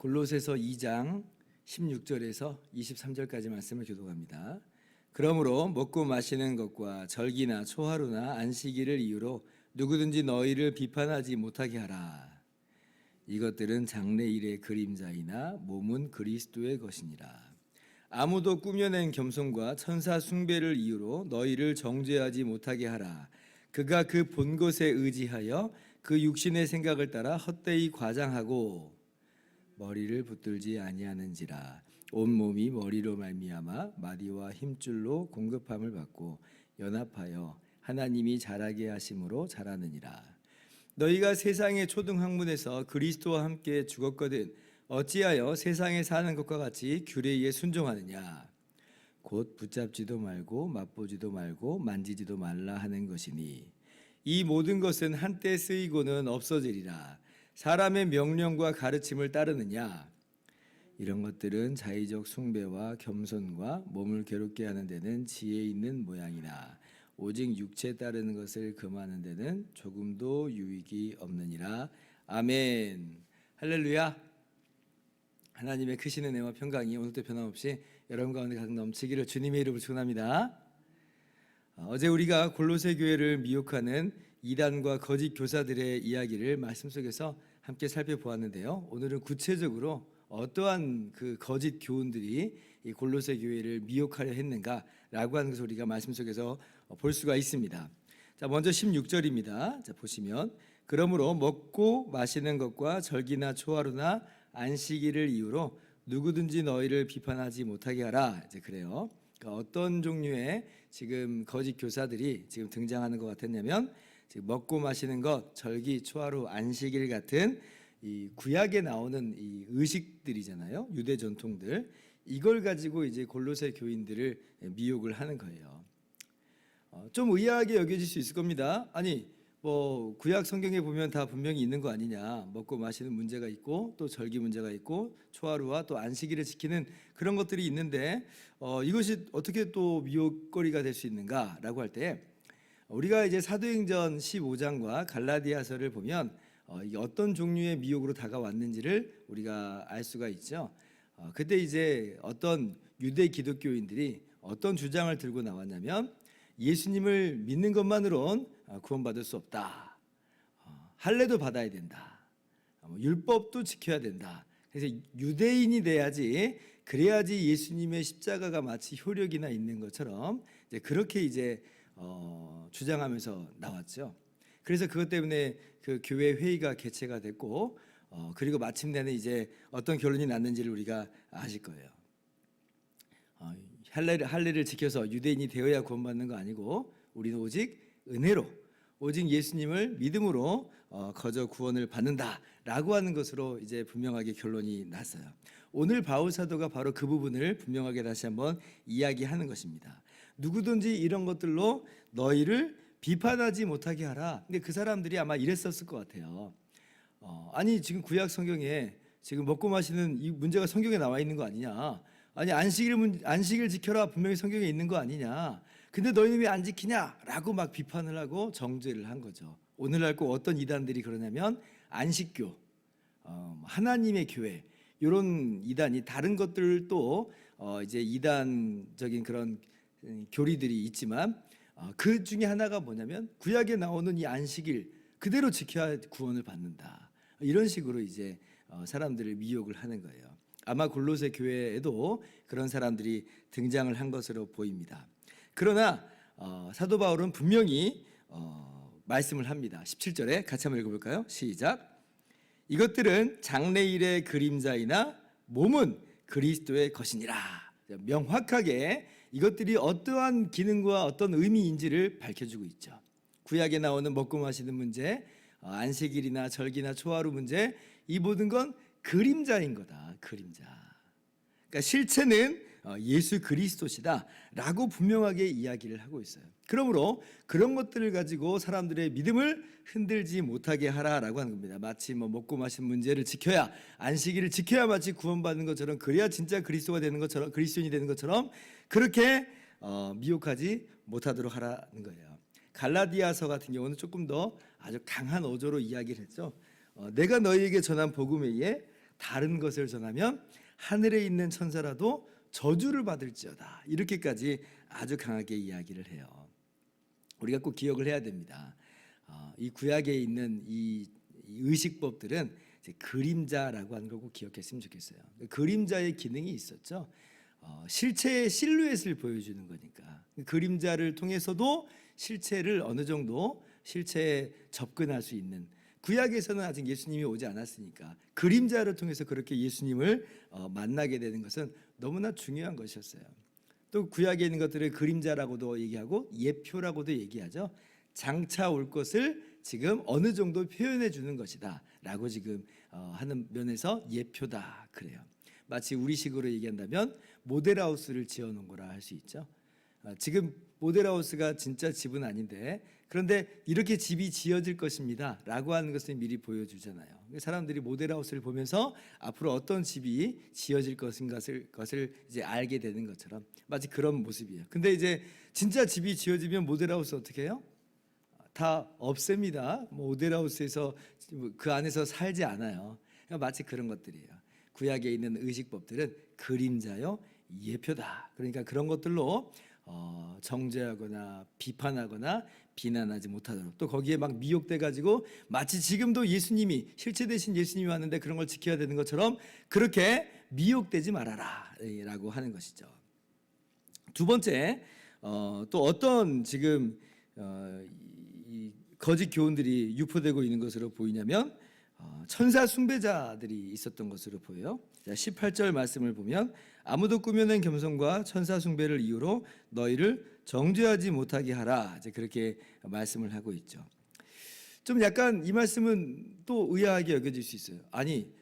골로새서 2장 16절에서 23절까지 말씀을 교독합니다. 그러므로 먹고 마시는 것과 절기나 초하루나 안식일을 이유로 누구든지 너희를 비판하지 못하게 하라. 이것들은 장래일의 그림자이나 몸은 그리스도의 것이니라. 아무도 꾸며낸 겸손과 천사 숭배를 이유로 너희를 정죄하지 못하게 하라. 그가 그 본 것에 의지하여 그 육신의 생각을 따라 헛되이 과장하고 머리를 붙들지 아니하는지라. 온 몸이 머리로 말미암아 마디와 힘줄로 공급함을 받고 연합하여 하나님이 자라게 하심으로 자라느니라. 너희가 세상의 초등학문에서 그리스도와 함께 죽었거든 어찌하여 세상에 사는 것과 같이 규례에 순종하느냐. 곧 붙잡지도 말고 맛보지도 말고 만지지도 말라 하는 것이니 이 모든 것은 한때 쓰이고는 없어지리라. 사람의 명령과 가르침을 따르느냐. 이런 것들은 자의적 숭배와 겸손과 몸을 괴롭게 하는 데는 지혜 있는 모양이나 오직 육체에 따르는 것을 금하는 데는 조금도 유익이 없느니라. 아멘. 할렐루야. 하나님의 크신 은혜와 평강이 오늘도 변함없이 여러분 가운데 가득 넘치기를 주님의 이름으로 축원합니다. 어제 우리가 골로새 교회를 미혹하는 이단과 거짓 교사들의 이야기를 말씀 속에서 함께 살펴보았는데요. 오늘은 구체적으로 어떠한 그 거짓 교훈들이 이 골로새 교회를 미혹하려 했는가라고 하는 것을 우리가 말씀 속에서 볼 수가 있습니다. 자, 먼저 16절입니다. 자, 보시면 그러므로 먹고 마시는 것과 절기나 초하루나 안식일을 이유로 누구든지 너희를 비판하지 못하게 하라. 이제 그래요. 그러니까 어떤 종류의 지금 거짓 교사들이 지금 등장하는 것 같았냐면 지금 먹고 마시는 것, 절기, 초하루, 안식일 같은 이 구약에 나오는 이 의식들이잖아요. 유대 전통들. 이걸 가지고 이제 골로새 교인들을 미혹을 하는 거예요. 좀 의아하게 여겨질 수 있을 겁니다. 아니 뭐 구약 성경에 보면 다 분명히 있는 거 아니냐. 먹고 마시는 문제가 있고 또 절기 문제가 있고 초하루와 또 안식일을 지키는 그런 것들이 있는데 이것이 어떻게 또 미혹거리가 될 수 있는가라고 할 때 우리가 이제 사도행전 15장과 갈라디아서를 보면 이게 어떤 종류의 미혹으로 다가왔는지를 우리가 알 수가 있죠. 그때 이제 어떤 유대 기독교인들이 어떤 주장을 들고 나왔냐면 예수님을 믿는 것만으로는 구원받을 수 없다. 할례도 받아야 된다. 율법도 지켜야 된다. 그래서 유대인이 돼야지 그래야지 예수님의 십자가가 마치 효력이나 있는 것처럼 이제 그렇게 이제 주장하면서 나왔죠. 그래서 그것 때문에 그 교회 회의가 개최가 됐고 그리고 마침내는 이제 어떤 결론이 났는지를 우리가 아실 거예요. 할례를 지켜서 유대인이 되어야 구원받는 거 아니고 우리는 오직 은혜로 오직 예수님을 믿음으로 거저 구원을 받는다라고 하는 것으로 이제 분명하게 결론이 났어요. 오늘 바울 사도가 바로 그 부분을 분명하게 다시 한번 이야기하는 것입니다. 누구든지 이런 것들로 너희를 비판하지 못하게 하라. 근데 그 사람들이 아마 이랬었을 것 같아요. 아니 지금 구약 성경에 지금 먹고 마시는 이 문제가 성경에 나와 있는 거 아니냐? 아니 안식일 지켜라 분명히 성경에 있는 거 아니냐? 근데 너희는 왜 안 지키냐라고 막 비판을 하고 정죄를 한 거죠. 오늘날 꼭 어떤 이단들이 그러냐면 안식교, 하나님의 교회 이런 이단이 다른 것들도 이제 이단적인 그런 교리들이 있지만 그 중에 하나가 뭐냐면 구약에 나오는 이 안식일 그대로 지켜야 구원을 받는다. 이런 식으로 이제 사람들을 미혹을 하는 거예요. 아마 골로새 교회에도 그런 사람들이 등장을 한 것으로 보입니다. 그러나 사도 바울은 분명히 말씀을 합니다. 17절에 같이 한번 읽어볼까요? 시작. 이것들은 장래일의 그림자이나 몸은 그리스도의 것이니라. 명확하게 이것들이 어떠한 기능과 어떤 의미인지를 밝혀주고 있죠. 구약에 나오는 먹고 마시는 문제, 안식일이나 절기나 초하루 문제, 이 모든 건 그림자인 거다. 그림자. 그러니까 실체는 예수 그리스도시다라고 분명하게 이야기를 하고 있어요. 그러므로 그런 것들을 가지고 사람들의 믿음을 흔들지 못하게 하라라고 하는 겁니다. 마치 먹고 마신 문제를 지켜야, 안식일을 지켜야 마치 구원받는 것처럼, 그래야 진짜 그리스도가 되는 것처럼, 그리스도인이 되는 것처럼 그렇게 미혹하지 못하도록 하라는 거예요. 갈라디아서 같은 경우는 조금 더 아주 강한 어조로 이야기를 했죠. 내가 너희에게 전한 복음 외에 다른 것을 전하면 하늘에 있는 천사라도 저주를 받을지어다, 이렇게까지 아주 강하게 이야기를 해요. 우리가 꼭 기억을 해야 됩니다. 이 구약에 있는 이 의식법들은 이제 그림자라고 하는 걸 꼭 기억했으면 좋겠어요. 그림자의 기능이 있었죠. 실체의 실루엣을 보여주는 거니까 그림자를 통해서도 실체를 어느 정도 실체에 접근할 수 있는, 구약에서는 아직 예수님이 오지 않았으니까 그림자를 통해서 그렇게 예수님을 만나게 되는 것은 너무나 중요한 것이었어요. 또 구약에 있는 것들을 그림자라고도 얘기하고 예표라고도 얘기하죠. 장차 올 것을 지금 어느 정도 표현해 주는 것이다 라고 지금 하는 면에서 예표다 그래요. 마치 우리식으로 얘기한다면 모델하우스를 지어놓은 거라 할 수 있죠. 지금 모델하우스가 진짜 집은 아닌데, 그런데 이렇게 집이 지어질 것입니다 라고 하는 것을 미리 보여주잖아요. 사람들이 모델하우스를 보면서 앞으로 어떤 집이 지어질 것을 이제 알게 되는 것처럼 마치 그런 모습이에요. 근데 이제 진짜 집이 지어지면 모델하우스 어떻게 해요? 다 없앱니다. 모델하우스에서 그 안에서 살지 않아요. 마치 그런 것들이에요. 구약에 있는 의식법들은 그림자요 예표다. 그러니까 그런 것들로 정죄하거나 비판하거나 비난하지 못하도록, 또 거기에 막 미혹돼 가지고 마치 지금도 예수님이, 실체 되신 예수님이 왔는데 그런 걸 지켜야 되는 것처럼 그렇게 미혹되지 말아라라고 하는 것이죠. 두 번째, 또 어떤 지금 이 거짓 교훈들이 유포되고 있는 것으로 보이냐면 천사 숭배자들이 있었던 것으로 보여요. 18절 말씀을 보면 아무도 꾸며낸 겸손과 천사 숭배를 이유로 너희를 정죄하지 못하게 하라, 이제 그렇게 말씀을 하고 있죠. 좀 약간 이 말씀은 또 의아하게 여겨질 수 있어요. 아니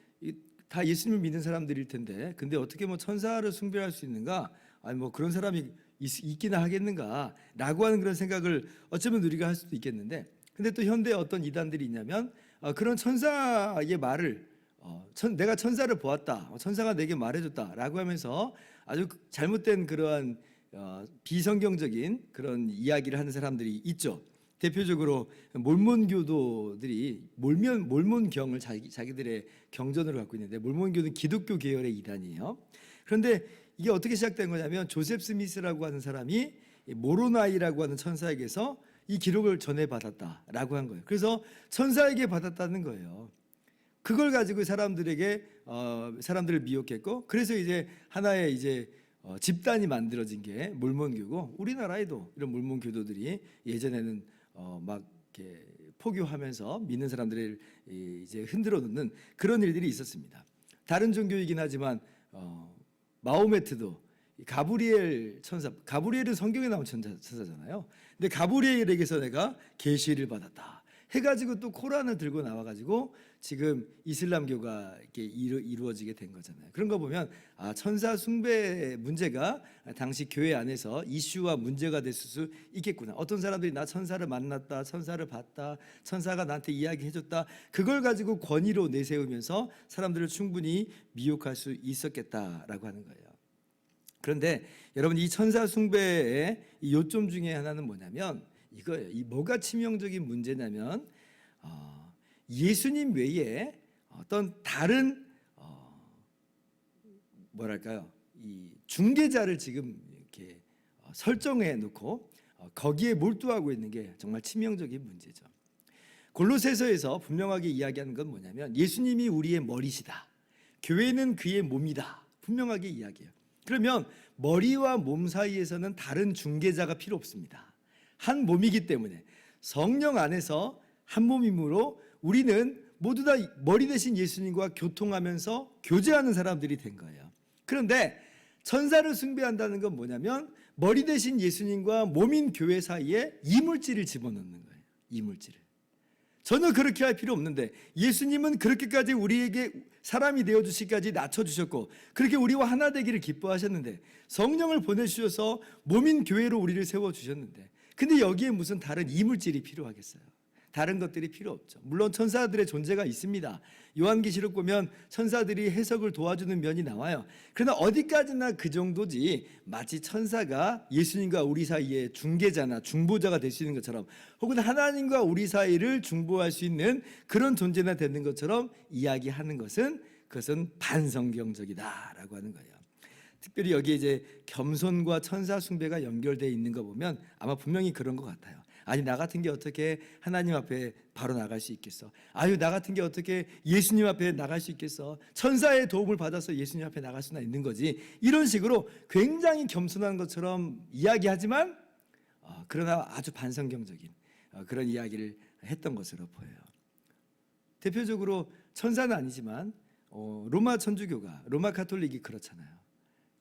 다 예수님을 믿는 사람들일 텐데 근데 어떻게 천사를 숭배할 수 있는가? 아니 그런 사람이 있기나 하겠는가? 라고 하는 그런 생각을 어쩌면 우리가 할 수도 있겠는데, 근데 또 현대에 어떤 이단들이 있냐면 그런 천사의 말을 내가 천사를 보았다, 천사가 내게 말해줬다라고 하면서 아주 잘못된 그러한 비성경적인 그런 이야기를 하는 사람들이 있죠. 대표적으로 몰몬교도들이 몰몬경을 자기들의 경전으로 갖고 있는데, 몰몬교는 기독교 계열의 이단이에요. 그런데 이게 어떻게 시작된 거냐면 조셉 스미스라고 하는 사람이 모로나이라고 하는 천사에게서 이 기록을 전해받았다라고 한 거예요. 그래서 천사에게 받았다는 거예요. 그걸 가지고 사람들을 미혹했고, 그래서 이제 하나의 이제 집단이 만들어진 게 몰몬교고, 우리나라에도 이런 몰몬교도들이 예전에는 막 이렇게 포교하면서 믿는 사람들을 이제 흔들어 놓는 그런 일들이 있었습니다. 다른 종교이긴 하지만 마호메트도 가브리엘 천사, 가브리엘은 성경에 나온 천사잖아요. 근데 가브리엘에게서 내가 계시를 받았다 해가지고 또 코란을 들고 나와가지고 지금 이슬람교가 이렇게 이루어지게 된 거잖아요. 그런 거 보면 천사 숭배 문제가 당시 교회 안에서 이슈와 문제가 됐을 수 있겠구나. 어떤 사람들이 나 천사를 만났다, 천사를 봤다, 천사가 나한테 이야기해줬다, 그걸 가지고 권위로 내세우면서 사람들을 충분히 미혹할 수 있었겠다라고 하는 거예요. 그런데 여러분, 이 천사 숭배의 이 요점 중에 하나는 뭐냐면 이거예요. 이 뭐가 치명적인 문제냐면 예수님 외에 어떤 다른 뭐랄까요, 이 중개자를 지금 이렇게 설정해 놓고 거기에 몰두하고 있는 게 정말 치명적인 문제죠. 골로새서에서 분명하게 이야기하는 건 뭐냐면 예수님이 우리의 머리시다, 교회는 그의 몸이다, 분명하게 이야기해요. 그러면 머리와 몸 사이에서는 다른 중개자가 필요 없습니다. 한 몸이기 때문에 성령 안에서 한 몸이므로 우리는 모두 다 머리 대신 예수님과 교통하면서 교제하는 사람들이 된 거예요. 그런데 천사를 숭배한다는 건 뭐냐면 머리 대신 예수님과 몸인 교회 사이에 이물질을 집어넣는 거예요. 이물질을. 전혀 그렇게 할 필요 없는데 예수님은 그렇게까지 우리에게 사람이 되어주시기까지 낮춰주셨고 그렇게 우리와 하나 되기를 기뻐하셨는데 성령을 보내주셔서 몸인 교회로 우리를 세워주셨는데 근데 여기에 무슨 다른 이물질이 필요하겠어요? 다른 것들이 필요 없죠. 물론 천사들의 존재가 있습니다. 요한계시록 보면 천사들이 해석을 도와주는 면이 나와요. 그러나 어디까지나 그 정도지 마치 천사가 예수님과 우리 사이에 중개자나 중보자가 될 수 있는 것처럼 혹은 하나님과 우리 사이를 중보할 수 있는 그런 존재나 되는 것처럼 이야기하는 것은 그것은 반성경적이다라고 하는 거예요. 특별히 여기에 이제 겸손과 천사 숭배가 연결되어 있는 거 보면 아마 분명히 그런 것 같아요. 아니 나 같은 게 어떻게 하나님 앞에 바로 나갈 수 있겠어? 아유 나 같은 게 어떻게 예수님 앞에 나갈 수 있겠어? 천사의 도움을 받아서 예수님 앞에 나갈 수나 있는 거지. 이런 식으로 굉장히 겸손한 것처럼 이야기하지만 그러나 아주 반성경적인 그런 이야기를 했던 것으로 보여요. 대표적으로 천사는 아니지만 로마 천주교가 로마 가톨릭이 그렇잖아요.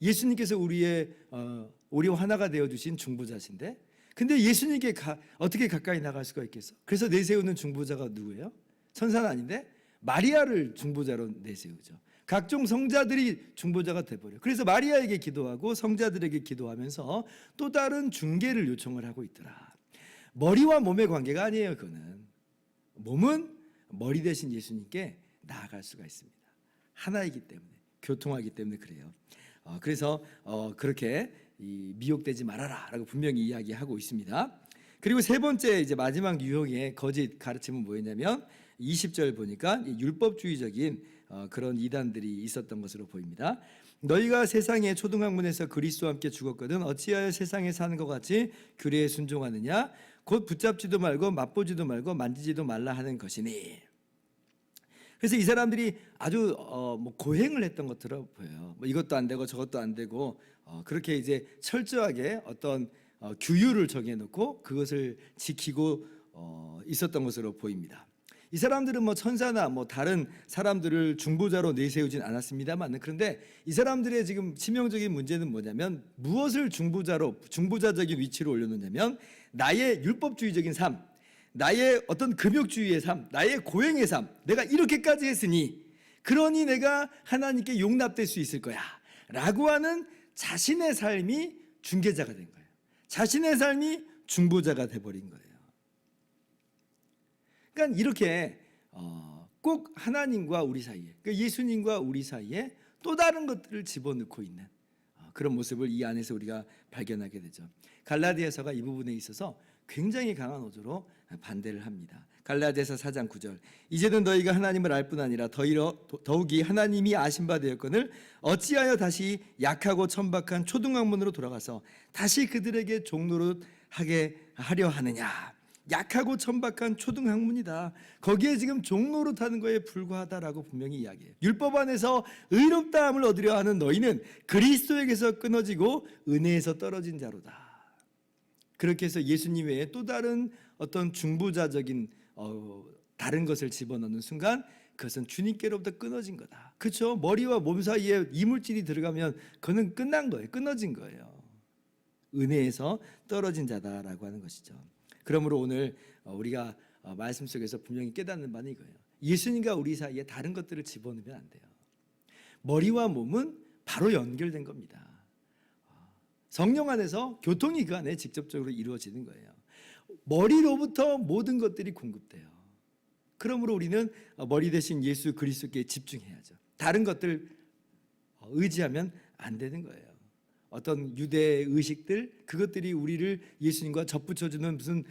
예수님께서 우리와 하나가 되어주신 중보자신데 근데 예수님께 어떻게 가까이 나갈 수가 있겠어? 그래서 내세우는 중보자가 누구예요? 천사는 아닌데 마리아를 중보자로 내세우죠. 각종 성자들이 중보자가 돼버려요. 그래서 마리아에게 기도하고 성자들에게 기도하면서 또 다른 중개를 요청을 하고 있더라. 머리와 몸의 관계가 아니에요. 그거는 몸은 머리 대신 예수님께 나아갈 수가 있습니다. 하나이기 때문에 교통하기 때문에 그래요. 그래서 그렇게 미혹되지 말아라라고 분명히 이야기하고 있습니다. 그리고 세 번째 이제 마지막 유형의 거짓 가르침은 뭐였냐면 20절 보니까 율법주의적인 그런 이단들이 있었던 것으로 보입니다. 너희가 세상의 초등학문에서 그리스도와 함께 죽었거든 어찌하여 세상에 사는 것 같이 규례에 순종하느냐 곧 붙잡지도 말고 맛보지도 말고 만지지도 말라 하는 것이니. 그래서 이 사람들이 아주 고행을 했던 것처럼 보여요. 이것도 안 되고 저것도 안 되고 그렇게 이제 철저하게 어떤 규율을 정해놓고 그것을 지키고 있었던 것으로 보입니다. 이 사람들은 천사나 다른 사람들을 중보자로 내세우진 않았습니다만 그런데 이 사람들의 지금 치명적인 문제는 뭐냐면 무엇을 중보자적인 위치로 올려놓냐면 나의 율법주의적인 삶, 나의 어떤 금욕주의의 삶, 나의 고행의 삶, 내가 이렇게까지 했으니 그러니 내가 하나님께 용납될 수 있을 거야 라고 하는 자신의 삶이 중개자가 된 거예요. 자신의 삶이 중보자가 돼버린 거예요. 그러니까 이렇게 꼭 하나님과 우리 사이에, 예수님과 우리 사이에 또 다른 것들을 집어넣고 있는 그런 모습을 이 안에서 우리가 발견하게 되죠. 갈라디아서가 이 부분에 있어서 굉장히 강한 어조로 반대를 합니다. 갈라디아서 4장 9절 이제는 너희가 하나님을 알 뿐 아니라 더욱이 하나님이 아신 바 되었거늘 어찌하여 다시 약하고 천박한 초등학문으로 돌아가서 다시 그들에게 종노릇 하려 하느냐. 약하고 천박한 초등학문이다. 거기에 지금 종노릇하는 거에 불과하다라고 분명히 이야기해요. 율법 안에서 의롭다함을 얻으려 하는 너희는 그리스도에게서 끊어지고 은혜에서 떨어진 자로다. 그렇게 해서 예수님 외에 또 다른 어떤 중보자적인 다른 것을 집어넣는 순간 그것은 주님께로부터 끊어진 거다. 그렇죠? 머리와 몸 사이에 이물질이 들어가면 그거는 끝난 거예요. 끊어진 거예요. 은혜에서 떨어진 자다라고 하는 것이죠. 그러므로 오늘 우리가 말씀 속에서 분명히 깨닫는 바는 이거예요. 예수님과 우리 사이에 다른 것들을 집어넣으면 안 돼요. 머리와 몸은 바로 연결된 겁니다. 성령 안에서 교통이 그 안에 직접적으로 이루어지는 거예요. 머리로부터 모든 것들이 공급돼요. 그러므로 우리는 머리 대신 예수 그리스도께 집중해야죠. 다른 것들 의지하면 안 되는 거예요. 어떤 유대 의식들 그것들이 우리를 예수님과 접붙여주는 무슨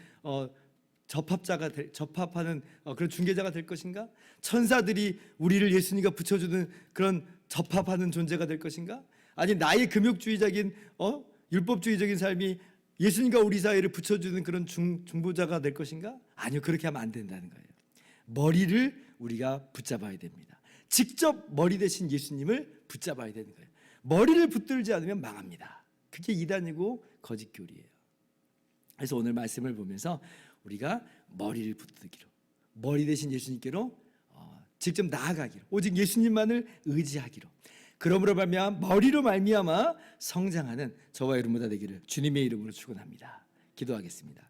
접합하는 그런 중개자가 될 것인가? 천사들이 우리를 예수님과 붙여주는 그런 접합하는 존재가 될 것인가? 아니 나의 금욕주의적인 율법주의적인 삶이 예수님과 우리 사이를 붙여주는 그런 중보자가 될 것인가? 아니요, 그렇게 하면 안 된다는 거예요. 머리를 우리가 붙잡아야 됩니다. 직접 머리 대신 예수님을 붙잡아야 되는 거예요. 머리를 붙들지 않으면 망합니다. 그게 이단이고 거짓 교리예요. 그래서 오늘 말씀을 보면서 우리가 머리를 붙들기로, 머리 대신 예수님께로 직접 나아가기로, 오직 예수님만을 의지하기로, 그러므로 머리로 말미암아 성장하는 저와 여러분 다 되기를 주님의 이름으로 축원합니다. 기도하겠습니다.